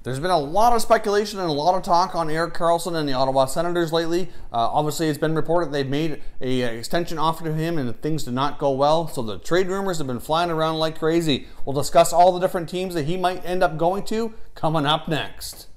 There's been a lot of speculation and a lot of talk on Erik Karlsson and the Ottawa Senators lately. Obviously, it's been reported they've made an extension offer to him and things did not go well. So the trade rumors have been flying around like crazy. We'll discuss all the different teams that he might end up going to coming up next.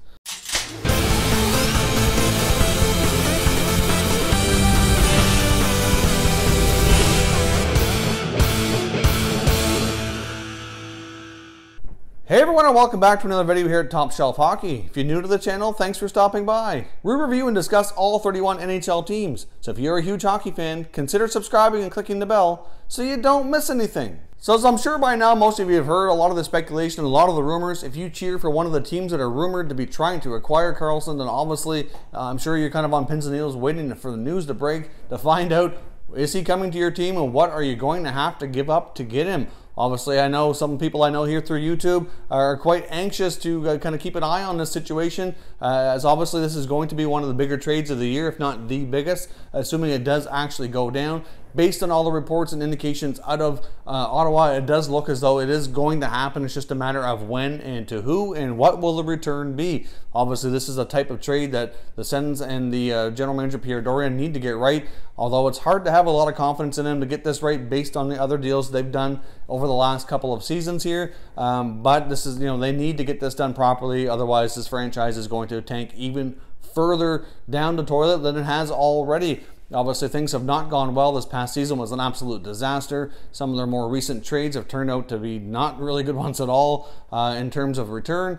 Hey everyone, and welcome back to another video here at Top Shelf Hockey. If you're new to the channel, thanks for stopping by. We review and discuss all 31 NHL teams, so if you're a huge hockey fan, consider subscribing and clicking the bell so you don't miss anything. So as I'm sure by now most of you have heard a lot of the speculation, a lot of the rumors. If you cheer for one of the teams that are rumored to be trying to acquire Karlsson, then obviously I'm sure you're kind of on pins and needles waiting for the news to break to find out, is he coming to your team and what are you going to have to give up to get him? Obviously, I know some people I know here through YouTube are quite anxious to kind of keep an eye on this situation, as obviously this is going to be one of the bigger trades of the year, if not the biggest, assuming it does actually go down. Based on all the reports and indications out of Ottawa, it does look as though it is going to happen. It's just a matter of when and to who and what will the return be. Obviously, this is a type of trade that the Sens and the general manager Pierre Dorion need to get right, although it's hard to have a lot of confidence in him to get this right based on the other deals they've done over the last couple of seasons here. But this is, they need to get this done properly. Otherwise, this franchise is going to tank even further down the toilet than it has already. Obviously, things have not gone well. This past season was an absolute disaster. Some of their more recent trades have turned out to be not really good ones at all in terms of return.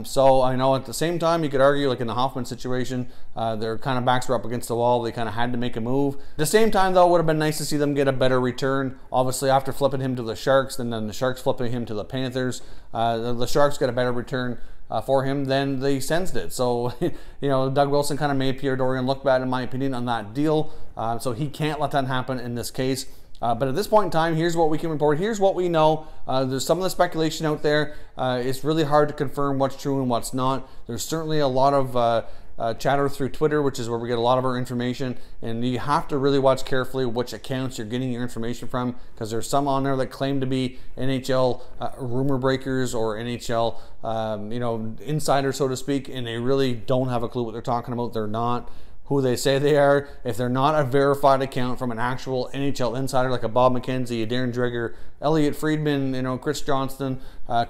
So I know at the same time, you could argue, like in the Hoffman situation, their kind of backs were up against the wall. They kind of had to make a move. At the same time, though, it would have been nice to see them get a better return. Obviously, after flipping him to the Sharks, and then the Sharks flipping him to the Panthers, the Sharks got a better return for him than the Sens did. So, Doug Wilson kind of made Pierre Dorion look bad, in my opinion, on that deal. So he can't let that happen in this case. But at this point in time, here's what we can report. Here's what we know. There's some of the speculation out there. It's really hard to confirm what's true and what's not. There's certainly a lot of chatter through Twitter, which is where we get a lot of our information, and you have to really watch carefully which accounts you're getting your information from, because there's some on there that claim to be NHL rumor breakers or NHL insiders, so to speak, and they really don't have a clue what they're talking about. They're not who they say they are. If they're not a verified account from an actual NHL insider like a Bob McKenzie, a Darren Dreger, Elliot Friedman, Chris Johnston,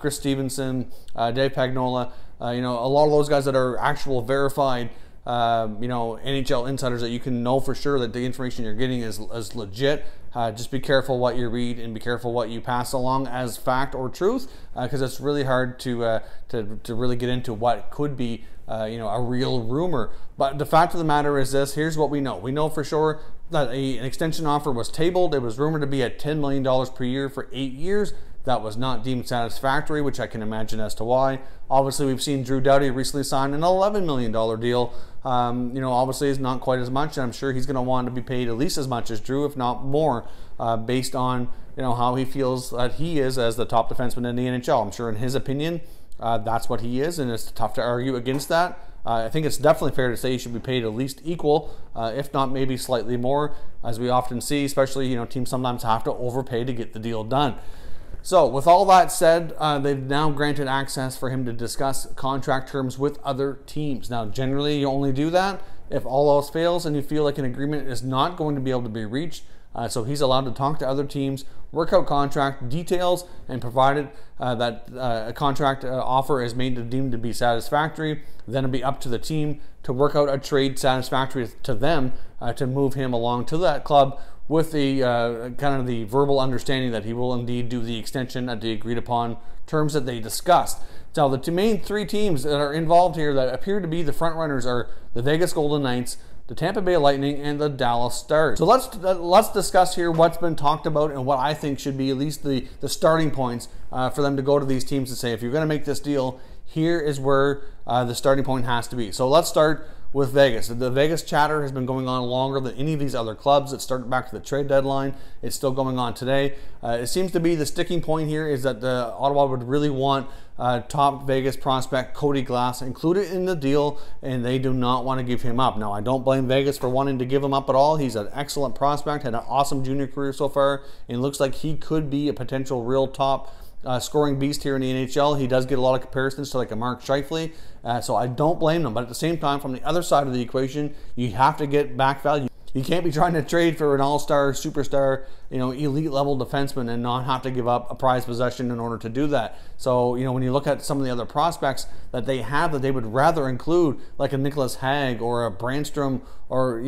Chris Stevenson, Dave Pagnola, a lot of those guys that are actual verified, NHL insiders that you can know for sure that the information you're getting is legit. Just be careful what you read and be careful what you pass along as fact or truth, because it's really hard to really get into what could be a real rumor. But the fact of the matter is this: here's what we know. We know for sure that an extension offer was tabled. It was rumored to be at $10 million per year for 8 years. That was not deemed satisfactory, which I can imagine as to why. Obviously, we've seen Drew Doughty recently sign an $11 million deal. Obviously, it's not quite as much, and I'm sure he's going to want to be paid at least as much as Drew, if not more, based on how he feels that he is as the top defenseman in the NHL. I'm sure in his opinion, that's what he is, and it's tough to argue against that. I think it's definitely fair to say he should be paid at least equal, if not maybe slightly more, as we often see, especially teams sometimes have to overpay to get the deal done. So with all that said, they've now granted access for him to discuss contract terms with other teams. Now, generally, you only do that if all else fails and you feel like an agreement is not going to be able to be reached. So he's allowed to talk to other teams, work out contract details, and provided that a contract offer is deemed to be satisfactory, then it'll be up to the team to work out a trade satisfactory to them to move him along to that club, with the kind of the verbal understanding that he will indeed do the extension at the agreed upon terms that they discussed. Now, the main three teams that are involved here that appear to be the front runners are the Vegas Golden Knights, the Tampa Bay Lightning, and the Dallas Stars. So let's discuss here what's been talked about and what I think should be at least the starting points for them to go to these teams and say, if you're going to make this deal, here is where the starting point has to be. So let's start with Vegas. The Vegas chatter has been going on longer than any of these other clubs. It started back to the trade deadline. It's still going on today. It seems to be the sticking point here is that Ottawa would really want top Vegas prospect Cody Glass included in the deal, and they do not want to give him up. Now, I don't blame Vegas for wanting to give him up at all. He's an excellent prospect, had an awesome junior career so far, and looks like he could be a potential real top scoring beast here in the NHL. He does get a lot of comparisons to like a Mark Scheifele, so I don't blame them. But at the same time, from the other side of the equation, you have to get back value. You can't be trying to trade for an all-star, superstar, elite level defenseman and not have to give up a prized possession in order to do that. So, when you look at some of the other prospects that they have that they would rather include, like a Nicholas Hag or a Brandstrom, or,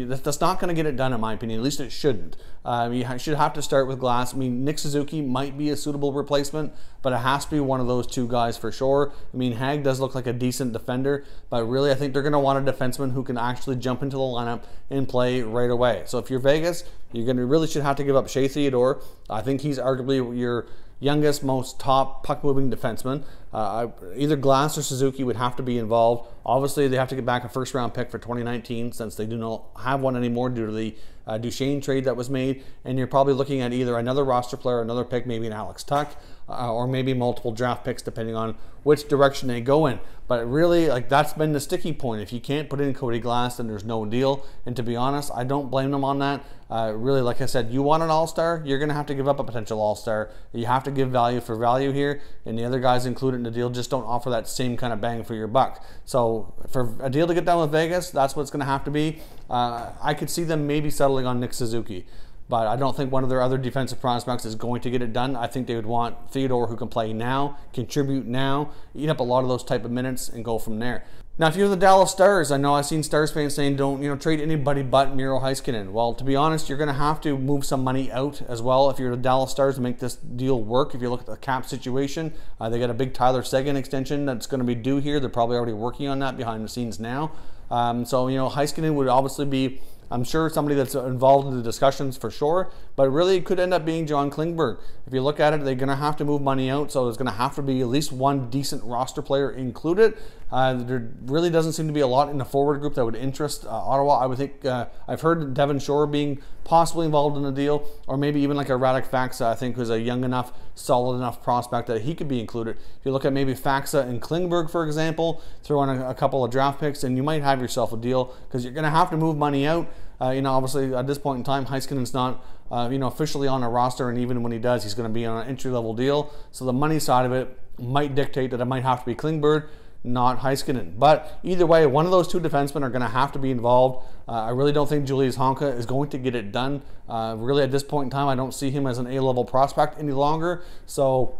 that's not going to get it done in my opinion. At least it shouldn't. You should have to start with Glass. I mean, Nick Suzuki might be a suitable replacement, but it has to be one of those two guys for sure. I mean, Hag does look like a decent defender, but really I think they're going to want a defenseman who can actually jump into the lineup and play right away. So if you're Vegas, you're going to really should have to give up Shea Theodore. I think he's arguably your youngest, most top puck-moving defenseman. Either Glass or Suzuki would have to be involved. Obviously, they have to get back a first-round pick for 2019 since they do not have one anymore due to the Duchesne trade that was made. And you're probably looking at either another roster player, another pick, maybe an Alex Tuck, or maybe multiple draft picks depending on which direction they go in. But really, that's been the sticky point. If you can't put in Cody Glass, then there's no deal. And to be honest, I don't blame them on that. Really, like I said, you want an all-star, you're going to have to give up a potential all-star. You have to give value for value here, and the other guys included in the deal just don't offer that same kind of bang for your buck. So for a deal to get done with Vegas, that's what it's going to have to be. I could see them maybe settling on Nick Suzuki, but I don't think one of their other defensive prospects is going to get it done. I think they would want Theodore, who can play now, contribute now, eat up a lot of those type of minutes, and go from there. Now, if you're the Dallas Stars, I know I've seen Stars fans saying don't trade anybody but Miro Heiskanen. Well, to be honest, you're going to have to move some money out as well if you're the Dallas Stars to make this deal work. If you look at the cap situation, they got a big Tyler Seguin extension that's going to be due here. They're probably already working on that behind the scenes now. So Heiskanen would obviously be, I'm sure, somebody that's involved in the discussions for sure, but really it could end up being John Klingberg. If you look at it, they're going to have to move money out, so there's going to have to be at least one decent roster player included. There really doesn't seem to be a lot in the forward group that would interest Ottawa. I would think, I've heard Devon Shore being possibly involved in the deal, or maybe even like a Radek Faksa, I think, who's a young enough, solid enough prospect that he could be included. If you look at maybe Faksa and Klingberg, for example, throw in a couple of draft picks, and you might have yourself a deal, because you're going to have to move money out. Obviously at this point in time, Heiskanen's not, officially on a roster, and even when he does, he's going to be on an entry-level deal. So the money side of it might dictate that it might have to be Klingberg, not Heiskanen. But either way, one of those two defensemen are going to have to be involved. I really don't think Julius Honka is going to get it done. Really, at this point in time, I don't see him as an A-level prospect any longer. So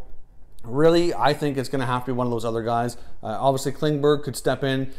really, I think it's going to have to be one of those other guys. Obviously, Klingberg could step in,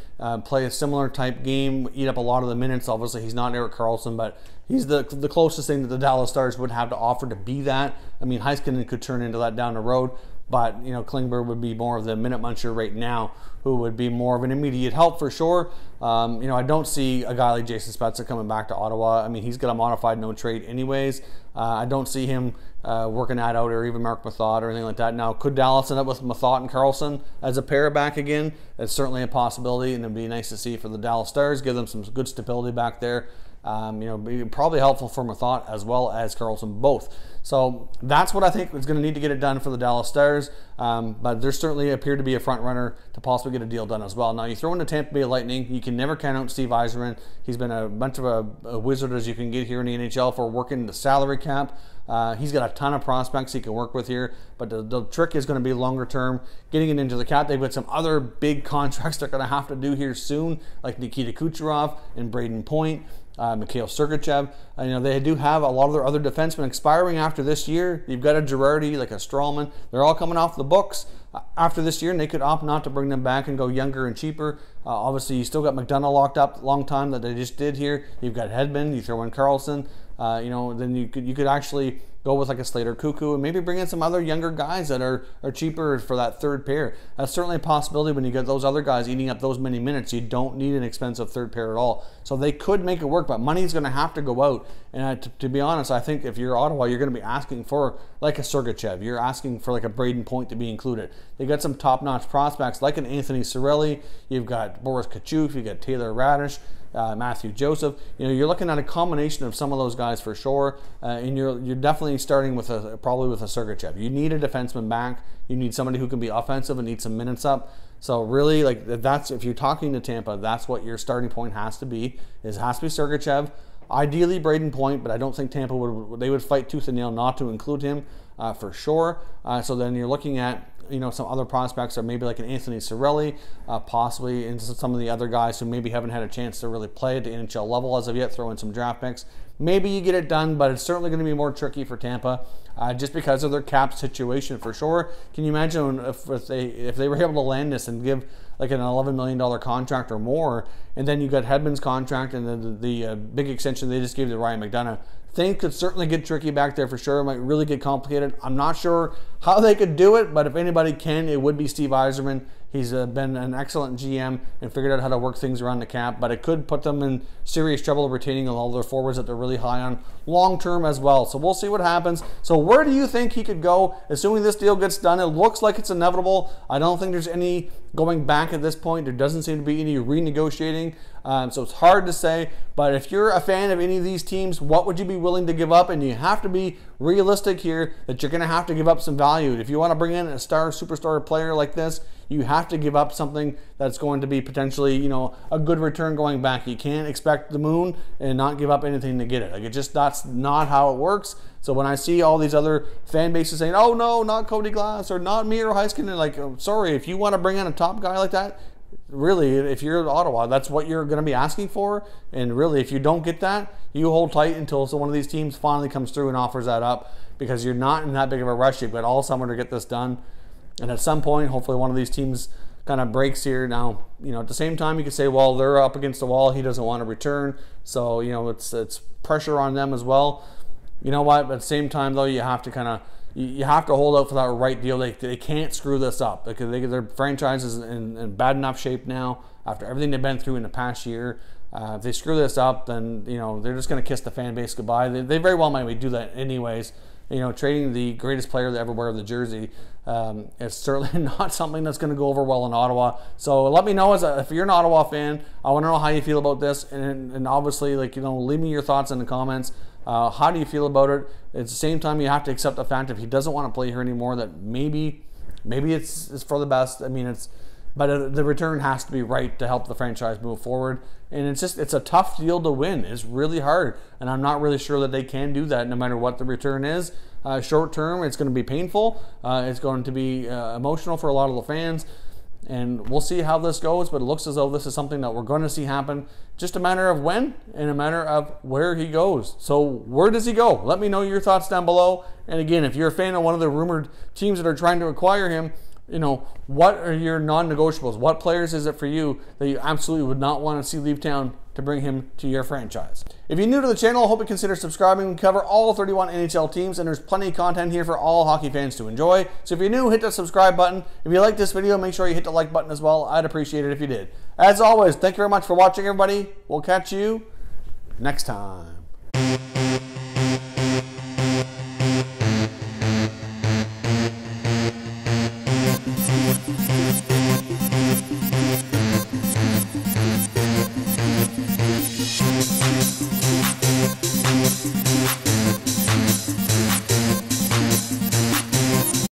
play a similar type game, eat up a lot of the minutes. Obviously, he's not Erik Karlsson, but he's the closest thing that the Dallas Stars would have to offer to be that. I mean, Heiskanen could turn into that down the road, but Klingberg would be more of the minute muncher right now, who would be more of an immediate help for sure. I don't see a guy like Jason Spezza coming back to Ottawa. I mean, he's got a modified no trade anyways. I don't see him working that out, or even Mark Mathot or anything like that. Now, could Dallas end up with Mathot and Karlsson as a pair back again? It's certainly a possibility, and it'd be nice to see for the Dallas Stars, give them some good stability back there. Be probably helpful for Mathot as well as Karlsson both. So that's what I think is going to need to get it done for the Dallas Stars. But there certainly appeared to be a front runner to possibly get a deal done as well. Now, you throw in the Tampa Bay Lightning, you can never count out Steve Yzerman. He's been a bunch of a wizard as you can get here in the NHL for working the salary cap. He's got a ton of prospects he can work with here, but the trick is going to be longer term, getting it into the cap. They've got some other big contracts they're going to have to do here soon, like Nikita Kucherov and Braden Point. Mikhail Sergachev. They do have a lot of their other defensemen expiring after this year. You've got a Girardi, like a Strawman. They're all coming off the books after this year, and they could opt not to bring them back and go younger and cheaper. Obviously, you still got McDonough locked up a long time that they just did here. You've got Hedman. You throw in Karlsson. Then you could actually go with like a Slater Cuckoo and maybe bring in some other younger guys that are cheaper for that third pair. That's certainly a possibility when you get those other guys eating up those many minutes. You don't need an expensive third pair at all. So they could make it work, but money's going to have to go out. And to be honest, I think if you're Ottawa, you're going to be asking for like a Sergachev. You're asking for like a Braden Point to be included. They got some top-notch prospects like an Anthony Cirelli. You've got Boris Kachuk. You've got Taylor Radish. Matthew Joseph. You're looking at a combination of some of those guys for sure, and you're definitely starting with probably with a Sergachev. You need a defenseman back. You need somebody who can be offensive and need some minutes up. So really, that's if you're talking to Tampa, that's what your starting point has to be. It has to be Sergachev. Ideally Braden Point, but I don't think Tampa would fight tooth and nail not to include him. for sure. So then you're looking at, you know, some other prospects, or maybe like an Anthony Cirelli, possibly, and some of the other guys who maybe haven't had a chance to really play at the NHL level as of yet, throw in some draft picks. Maybe you get it done, but it's certainly going to be more tricky for Tampa, just because of their cap situation for sure. Can you imagine if they were able to land this and give like an $11 million contract or more, and then you got Hedman's contract and then the big extension they just gave to Ryan McDonagh? Things could certainly get tricky back there for sure. It might really get complicated. I'm not sure how they could do it, but if anybody can, it would be Steve Yzerman. He's been an excellent GM and figured out how to work things around the cap, but it could put them in serious trouble retaining all their forwards that they're really high on long term as well. So we'll see what happens. So where do you think he could go, assuming this deal gets done? It looks like it's inevitable. I don't think there's any going back at this point. There doesn't seem to be any renegotiating. So it's hard to say, but if you're a fan of any of these teams, what would you be willing to give up? And you have to be realistic here that you're going to have to give up some value. If you want to bring in a superstar player like this, you have to give up something that's going to be potentially, you know, a good return going back. You can't expect the moon and not give up anything to get it. Like, it just, that's not how it works. So when I see all these other fan bases saying, oh no, not Cody Glass or not Miro Heiskanen, like, oh, sorry, if you want to bring in a top guy like that, really, if you're Ottawa, that's what you're going to be asking for. And really, if you don't get that, you hold tight until one of these teams finally comes through and offers that up, because you're not in that big of a rush. You've got all summer to get this done. And at some point, hopefully one of these teams kind of breaks here. Now, you know, at the same time, you could say, well, they're up against the wall. He doesn't want to return. So, you know, it's pressure on them as well. You know what? But at the same time, though, you have to kind of, you have to hold out for that right deal. They can't screw this up, because their franchise is in bad enough shape now after everything they've been through in the past year. If they screw this up, then, you know, they're just going to kiss the fan base goodbye. They very well might do that anyways. You know, trading the greatest player to ever wear the jersey is certainly not something that's going to go over well in Ottawa. So let me know, if you're an Ottawa fan, I want to know how you feel about this. And obviously, like, you know, leave me your thoughts in the comments. How do you feel about it? At the same time, you have to accept the fact if he doesn't want to play here anymore, that maybe it's for the best. I mean, but the return has to be right to help the franchise move forward. And it's a tough deal to win. It's really hard. And I'm not really sure that they can do that no matter what the return is. Short term, it's going to be painful. It's going to be emotional for a lot of the fans. And we'll see how this goes, but it looks as though this is something that we're going to see happen. Just a matter of when and a matter of where he goes. So where does he go? Let me know your thoughts down below. And again, if you're a fan of one of the rumored teams that are trying to acquire him, you know, what are your non-negotiables? What players is it for you that you absolutely would not want to see leave town to bring him to your franchise? If you're new to the channel, I hope you consider subscribing. We cover all 31 NHL teams, and there's plenty of content here for all hockey fans to enjoy. So if you're new, hit the subscribe button. If you like this video, make sure you hit the like button as well. I'd appreciate it if you did. As always, thank you very much for watching, everybody. We'll catch you next time.